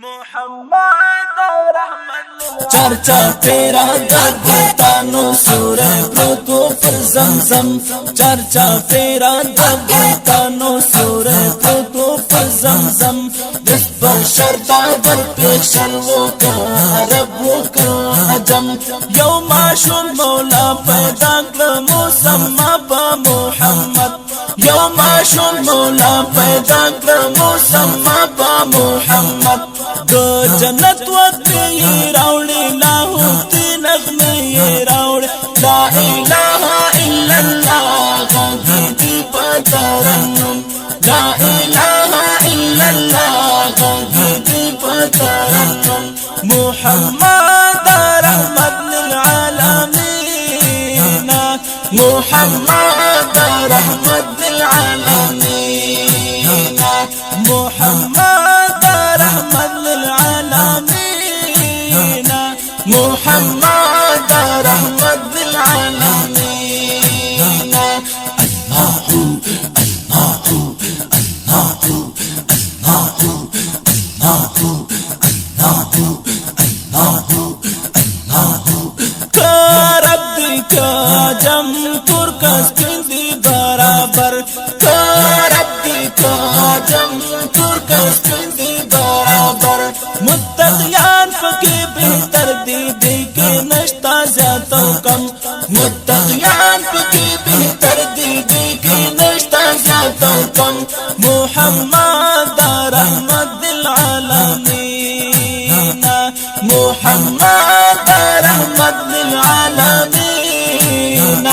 मोहम्मद रहमत चर्चा तेरा दबतानो सूरे को पर ज़मज़म चर्चा तेरा दबतानो सूरे को पर ज़मज़म जिस पर शर्ता पर पेशर वो का अरब वो का अजम यौमाशुन मौला पैदा कर मुसम्मा बा मोहम्मद यौमाशुन मौला पैदा कर मुसम्मा बा मोहम्मद दो जन्नत वक्त ये रावड़ी लाहौती नगमे ये रावड़ी ला इलाहा इल्लल्लाह गीती पतरन्नुम ला इलाहा इल्लल्लाह गीती पतरन्नुम मुहम्मद रहमत लिल आलमीन मुहम्मद रहमत लिल आलमीन मुहम्मद रहमत लिल आलमीन मुहम्मद रहमत लिल आलमीन अल्लाहु अल्लाहु अल्लाहु अल्लाहु अल्लाहु अल्लाहु अल्लाहु अल्लाहु करब्दी का जम तुर्कस किंदी बराबर करब्दी का जम तुर्कस किंदी बराबर मुत्तक़ियान फकी बेहतर दीदी के नश्ता ज़्यादा कम मुत्तक़ियान फकी बेहतर दीदी के नश्ता ज़्यादा कम मुहम्मद रहमत लिल आलमीन मुहम्मद रहमत लिल आलमीन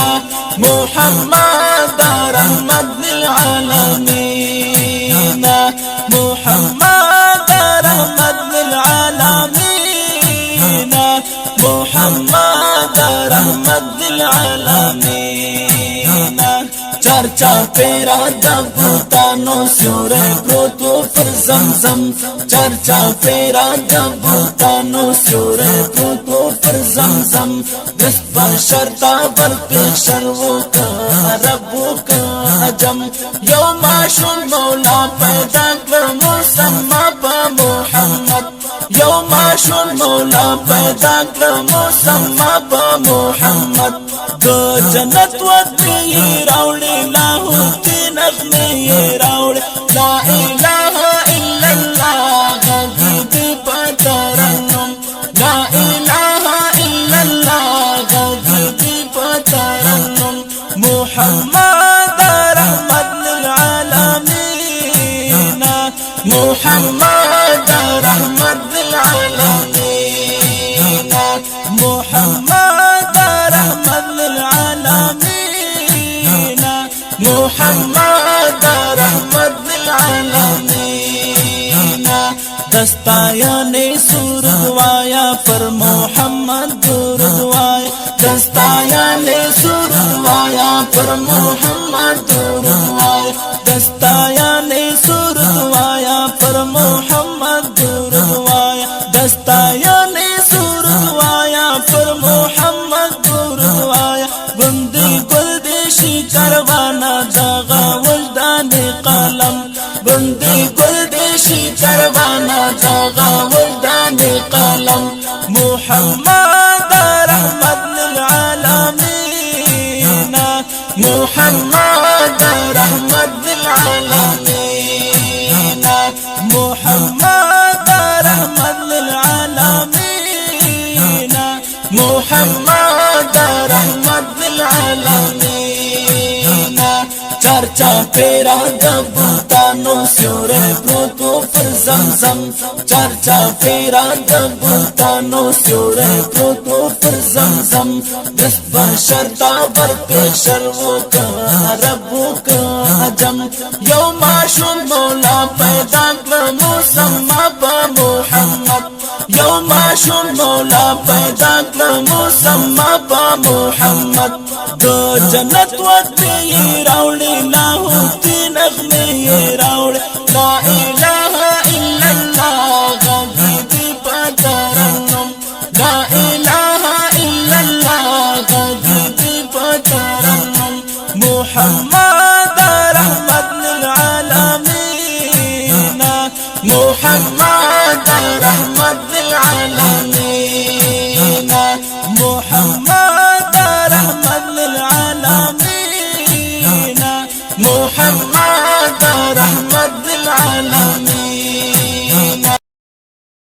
मुहम्मद रहमत लिल आलमीन मुहम्मद रहमत लिल आलमीन मुहम्मद रहमत लिल आलमीन चर्चा तेरा दबतानो सूरे को पर ज़मज़म चर्चा तेरा दबतानो सूरे को पर ज़मज़म जिस पर शर्ता पर पेशर वो का अरब वो का अजम यौमाशुन मौला पैदा कर मुसम्मा बा मोहम्मद यौमाशुन मौला पैदा कर मुसम्मा बा मोहम्मद दो जन्नत वक्त ये रावड़ी लाहौती नगमे ये रावड़ी ला इलाहा इल्लल्लाह गीती पतरन्नुम ला इलाहा इल्लल्लाह गीती पतरन्नुम मुहम्मद रहमत लिल आलमीन मुहम्मद रहमत लिल आलमीन मुहम्मद रहमत लिल आलमीन मुहम्मद रहमत लिल आलमीन दस्तायाने सुरवाया पर मोहम्मद दुरवाया दस्तायाने सुरवाया पर मोहम्मद दुरवाया दस्तायाने सुरवाया पर मोहम्मद दुरवाया दस्तायाने सुरवाया पर मोहम्मद दुरवाया बंदी कुलदेशी करवाना दागा वजदाने कलम बंदी कुलदेशी करवाना दागा वजदाने कलम मुहम्मद रहमत लिल आलमीन मुहम्मद रहमत लिल आलमीन मुहम्मद रहमत लिल आलमीन मुहम्मद रहमत लिल आलमीन चर्चा तेरा दबतानो सूरे को पर ज़मज़म चर्चा तेरा दबतानो सूरे को पर ज़मज़म जिस पर शर्ता पर पेशर वो का अरब वो का अजम यौमाशुन मौला पैदा कर मुसम्मा बा मोहम्मद यौमाशुन मौला पैदा कर मुसम्मा बा मोहम्मद दो जन्नत वक्त ये रावड़ी लाहौती